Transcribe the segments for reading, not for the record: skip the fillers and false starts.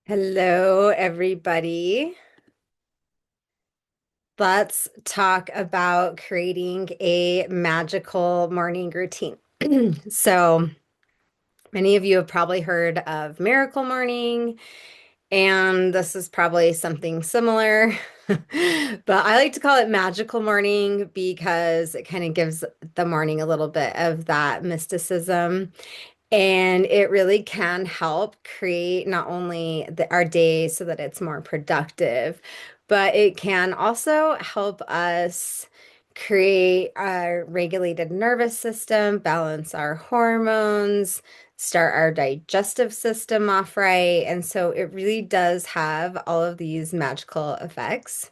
Hello, everybody. Let's talk about creating a magical morning routine. So, many of you have probably heard of Miracle Morning, and this is probably something similar. But I like to call it Magical Morning because it kind of gives the morning a little bit of that mysticism. And it really can help create not only our day so that it's more productive, but it can also help us create a regulated nervous system, balance our hormones, start our digestive system off right. And so it really does have all of these magical effects.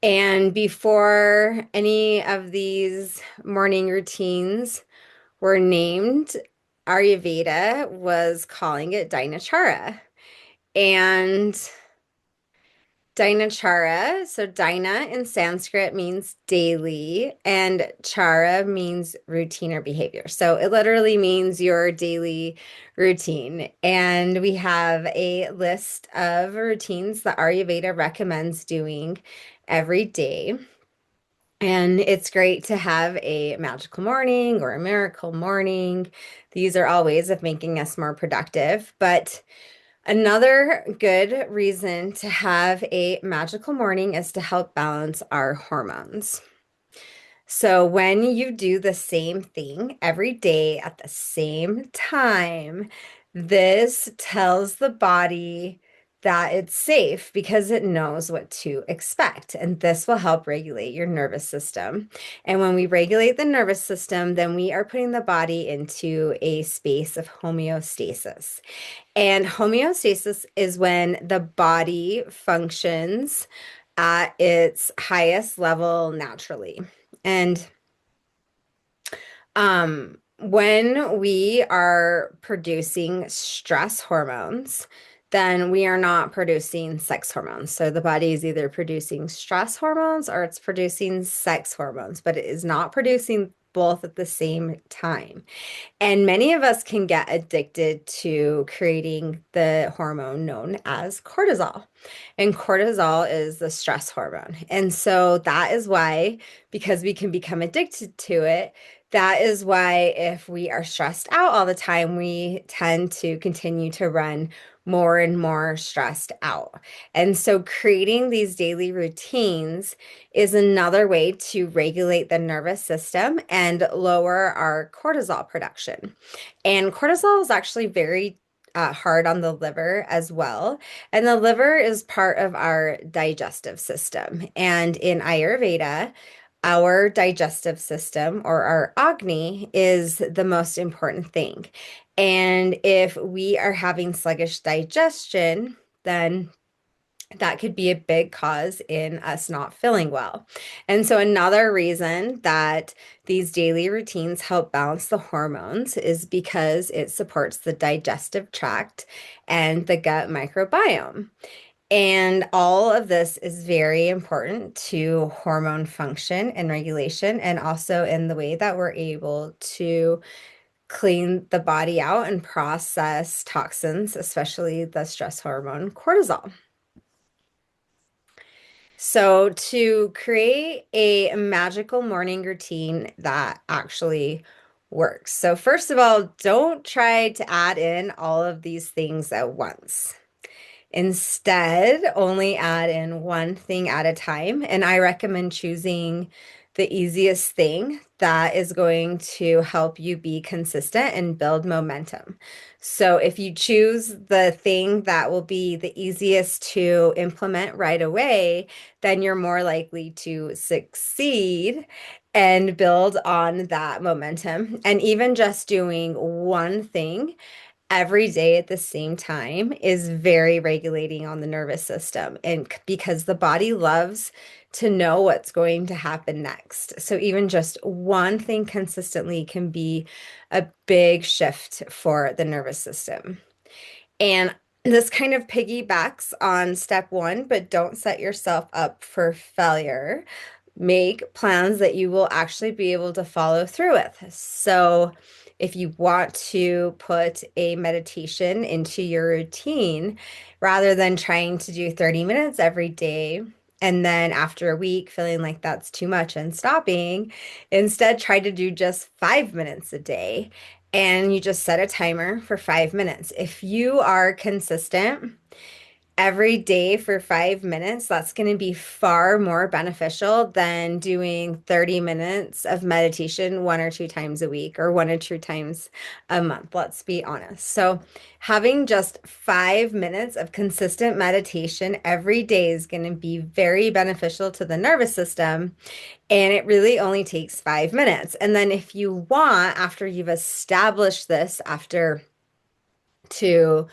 And before any of these morning routines were named, Ayurveda was calling it Dinacharya. And Dinacharya, so Dina in Sanskrit means daily, and Chara means routine or behavior. So it literally means your daily routine. And we have a list of routines that Ayurveda recommends doing every day. And it's great to have a magical morning or a miracle morning. These are all ways of making us more productive. But another good reason to have a magical morning is to help balance our hormones. So when you do the same thing every day at the same time, this tells the body that it's safe because it knows what to expect. And this will help regulate your nervous system. And when we regulate the nervous system, then we are putting the body into a space of homeostasis. And homeostasis is when the body functions at its highest level naturally. And when we are producing stress hormones, then we are not producing sex hormones. So the body is either producing stress hormones or it's producing sex hormones, but it is not producing both at the same time. And many of us can get addicted to creating the hormone known as cortisol. And cortisol is the stress hormone. And so that is why, because we can become addicted to it, that is why if we are stressed out all the time, we tend to continue to run more and more stressed out. And so creating these daily routines is another way to regulate the nervous system and lower our cortisol production. And cortisol is actually very hard on the liver as well. And the liver is part of our digestive system. And in Ayurveda, our digestive system or our Agni is the most important thing. And if we are having sluggish digestion, then that could be a big cause in us not feeling well. And so, another reason that these daily routines help balance the hormones is because it supports the digestive tract and the gut microbiome. And all of this is very important to hormone function and regulation, and also in the way that we're able to clean the body out and process toxins, especially the stress hormone cortisol. So, to create a magical morning routine that actually works. So, first of all, don't try to add in all of these things at once. Instead, only add in one thing at a time. And I recommend choosing the easiest thing that is going to help you be consistent and build momentum. So if you choose the thing that will be the easiest to implement right away, then you're more likely to succeed and build on that momentum. And even just doing one thing every day at the same time is very regulating on the nervous system. And because the body loves to know what's going to happen next. So even just one thing consistently can be a big shift for the nervous system. And this kind of piggybacks on step one, but don't set yourself up for failure. Make plans that you will actually be able to follow through with. So if you want to put a meditation into your routine, rather than trying to do 30 minutes every day, and then after a week feeling like that's too much and stopping, instead try to do just 5 minutes a day. And you just set a timer for 5 minutes. If you are consistent every day for 5 minutes, that's going to be far more beneficial than doing 30 minutes of meditation one or two times a week or one or two times a month. Let's be honest. So, having just 5 minutes of consistent meditation every day is going to be very beneficial to the nervous system. And it really only takes 5 minutes. And then, if you want, after you've established this, after 2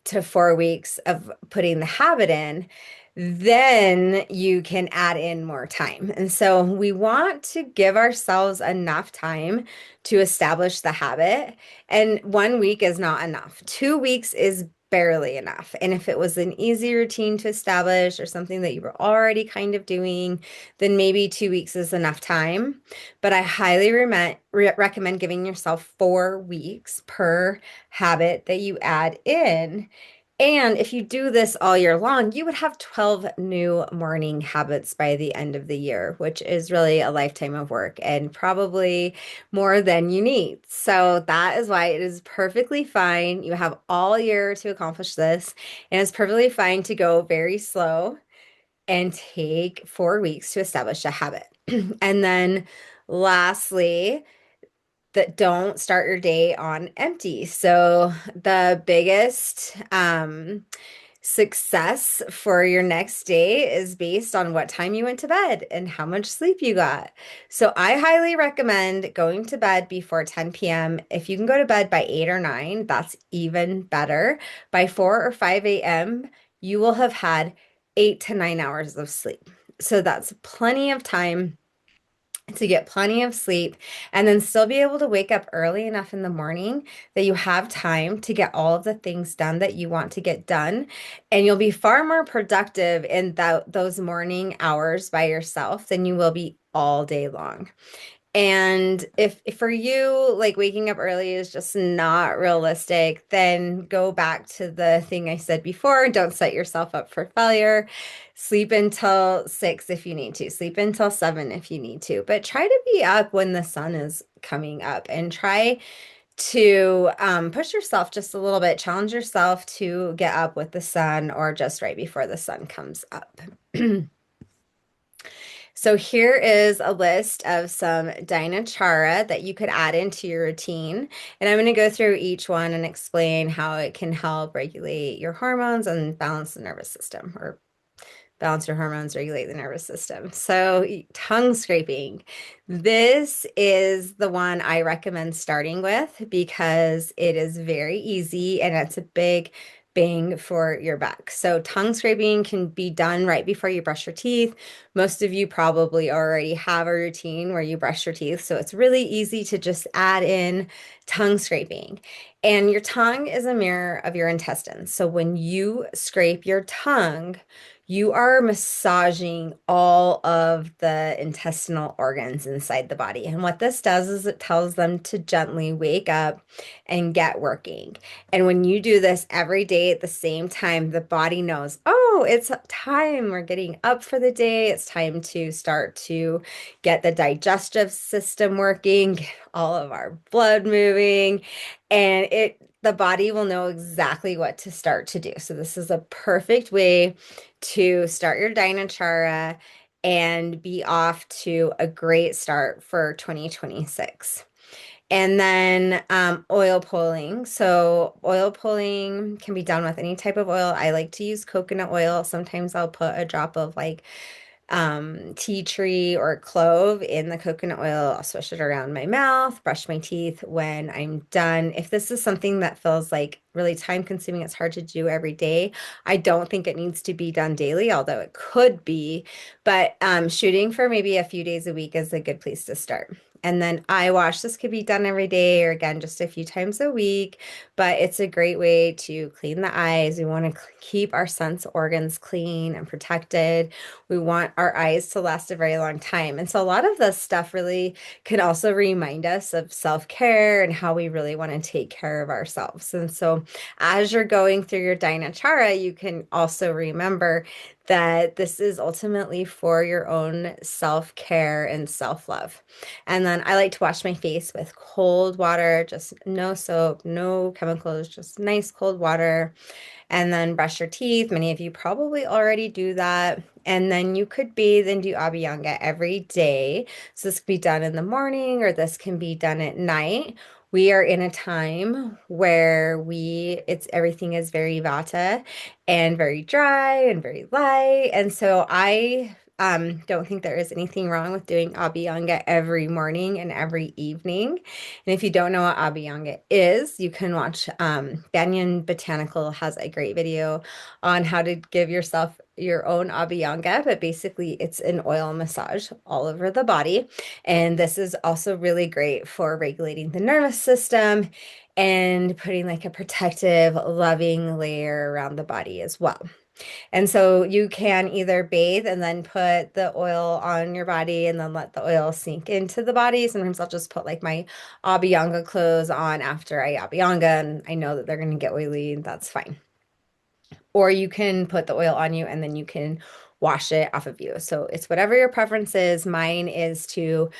to 4 weeks of putting the habit in, then you can add in more time. And so we want to give ourselves enough time to establish the habit. And 1 week is not enough. 2 weeks is barely enough. And if it was an easy routine to establish or something that you were already kind of doing, then maybe 2 weeks is enough time. But I highly recommend giving yourself 4 weeks per habit that you add in. And if you do this all year long, you would have 12 new morning habits by the end of the year, which is really a lifetime of work and probably more than you need. So that is why it is perfectly fine. You have all year to accomplish this, and it's perfectly fine to go very slow and take 4 weeks to establish a habit. And then lastly, that don't start your day on empty. So the biggest success for your next day is based on what time you went to bed and how much sleep you got. So I highly recommend going to bed before 10 p.m. If you can go to bed by 8 or 9, that's even better. By 4 or 5 a.m., you will have had 8 to 9 hours of sleep. So that's plenty of time to get plenty of sleep and then still be able to wake up early enough in the morning that you have time to get all of the things done that you want to get done. And you'll be far more productive in those morning hours by yourself than you will be all day long. And if for you, like waking up early is just not realistic, then go back to the thing I said before. Don't set yourself up for failure. Sleep until 6 if you need to. Sleep until 7 if you need to. But try to be up when the sun is coming up and try to push yourself just a little bit. Challenge yourself to get up with the sun or just right before the sun comes up. So here is a list of some Dinachara that you could add into your routine. And I'm going to go through each one and explain how it can help regulate your hormones and balance the nervous system, or balance your hormones, regulate the nervous system. So tongue scraping. This is the one I recommend starting with because it is very easy and it's a big bang for your buck. So tongue scraping can be done right before you brush your teeth. Most of you probably already have a routine where you brush your teeth, so it's really easy to just add in tongue scraping. And your tongue is a mirror of your intestines. So when you scrape your tongue, you are massaging all of the intestinal organs inside the body. And what this does is it tells them to gently wake up and get working. And when you do this every day at the same time, the body knows, oh, it's time. We're getting up for the day. It's time to start to get the digestive system working, get all of our blood moving, and the body will know exactly what to start to do. So this is a perfect way to start your Dinachara and be off to a great start for 2026. And then oil pulling. So oil pulling can be done with any type of oil. I like to use coconut oil. Sometimes I'll put a drop of like tea tree or clove in the coconut oil. I'll swish it around my mouth, brush my teeth when I'm done. If this is something that feels like really time consuming, it's hard to do every day, I don't think it needs to be done daily, although it could be. But shooting for maybe a few days a week is a good place to start. And then eye wash. This could be done every day or again, just a few times a week, but it's a great way to clean the eyes. We want to keep our sense organs clean and protected. We want our eyes to last a very long time. And so a lot of this stuff really can also remind us of self-care and how we really want to take care of ourselves. And so as you're going through your Dinachara, you can also remember that this is ultimately for your own self-care and self-love. And then I like to wash my face with cold water, just no soap, no chemicals, just nice cold water. And then brush your teeth. Many of you probably already do that. And then you could bathe and do Abhyanga every day. So this could be done in the morning or this can be done at night. We are in a time where it's everything is very vata and very dry and very light. And so I don't think there is anything wrong with doing Abhyanga every morning and every evening. And if you don't know what Abhyanga is, you can watch Banyan Botanical has a great video on how to give yourself your own Abhyanga, but basically it's an oil massage all over the body. And this is also really great for regulating the nervous system and putting like a protective, loving layer around the body as well. And so you can either bathe and then put the oil on your body and then let the oil sink into the body. Sometimes I'll just put like my Abhyanga clothes on after I Abhyanga and I know that they're going to get oily. That's fine. Or you can put the oil on you and then you can wash it off of you. So it's whatever your preference is. Mine is to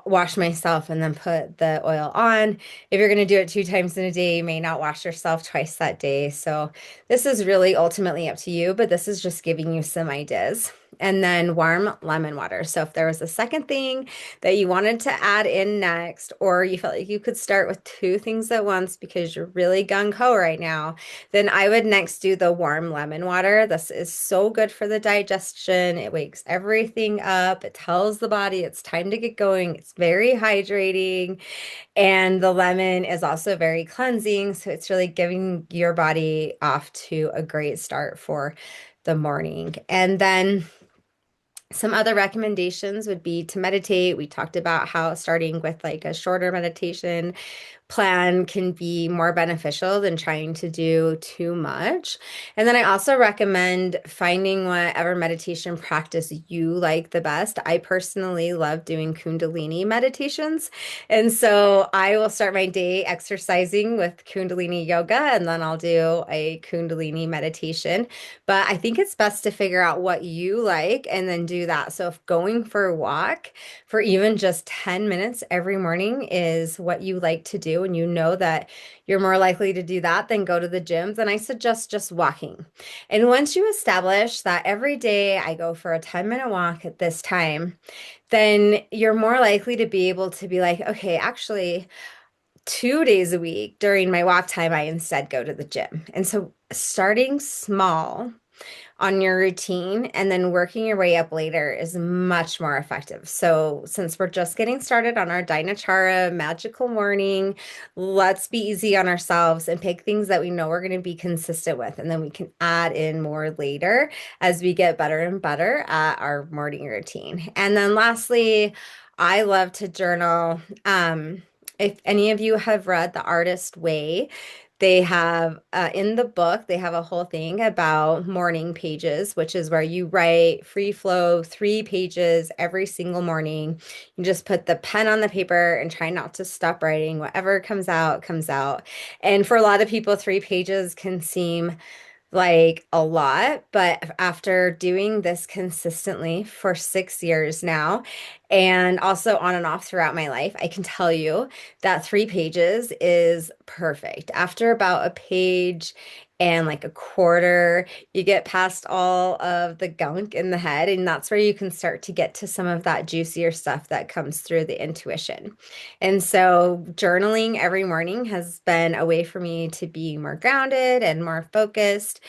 wash myself and then put the oil on. If you're going to do it 2 times in a day, you may not wash yourself twice that day. So this is really ultimately up to you, but this is just giving you some ideas. And then warm lemon water. So if there was a second thing that you wanted to add in next, or you felt like you could start with 2 things at once because you're really gung-ho right now, then I would next do the warm lemon water. This is so good for the digestion. It wakes everything up. It tells the body it's time to get going. It's very hydrating. And the lemon is also very cleansing. So it's really giving your body off to a great start for the morning. And then some other recommendations would be to meditate. We talked about how starting with like a shorter meditation plan can be more beneficial than trying to do too much. And then I also recommend finding whatever meditation practice you like the best. I personally love doing Kundalini meditations. And so I will start my day exercising with Kundalini yoga, and then I'll do a Kundalini meditation. But I think it's best to figure out what you like and then do that. So if going for a walk for even just 10 minutes every morning is what you like to do, and you know that you're more likely to do that than go to the gym, then I suggest just walking. And once you establish that every day I go for a 10-minute walk at this time, then you're more likely to be able to be like, okay, actually, 2 days a week during my walk time, I instead go to the gym. And so starting small on your routine and then working your way up later is much more effective. So, since we're just getting started on our Dinachara magical morning, let's be easy on ourselves and pick things that we know we're going to be consistent with. And then we can add in more later as we get better and better at our morning routine. And then lastly, I love to journal. If any of you have read The Artist Way, they have in the book, they have a whole thing about morning pages, which is where you write free flow 3 pages every single morning. You just put the pen on the paper and try not to stop writing. Whatever comes out, comes out. And for a lot of people, 3 pages can seem like a lot, but after doing this consistently for 6 years now, and also on and off throughout my life, I can tell you that 3 pages is perfect. After about a page and like a quarter, you get past all of the gunk in the head, and that's where you can start to get to some of that juicier stuff that comes through the intuition. And so journaling every morning has been a way for me to be more grounded and more focused.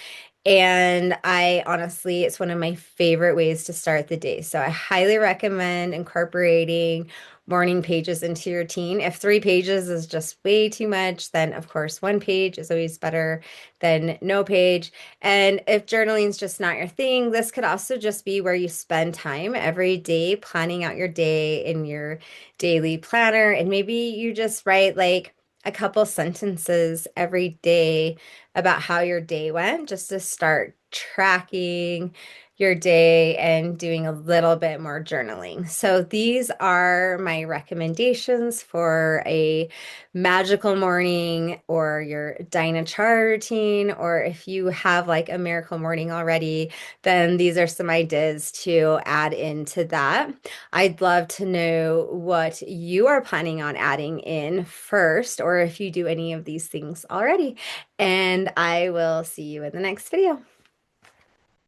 And I honestly, it's one of my favorite ways to start the day. So I highly recommend incorporating morning pages into your routine. If 3 pages is just way too much, then of course 1 page is always better than no page. And if journaling is just not your thing, this could also just be where you spend time every day planning out your day in your daily planner. And maybe you just write like a couple sentences every day about how your day went, just to start tracking your day and doing a little bit more journaling. So these are my recommendations for a magical morning or your Dinah Char routine, or if you have like a miracle morning already, then these are some ideas to add into that. I'd love to know what you are planning on adding in first, or if you do any of these things already. And I will see you in the next video.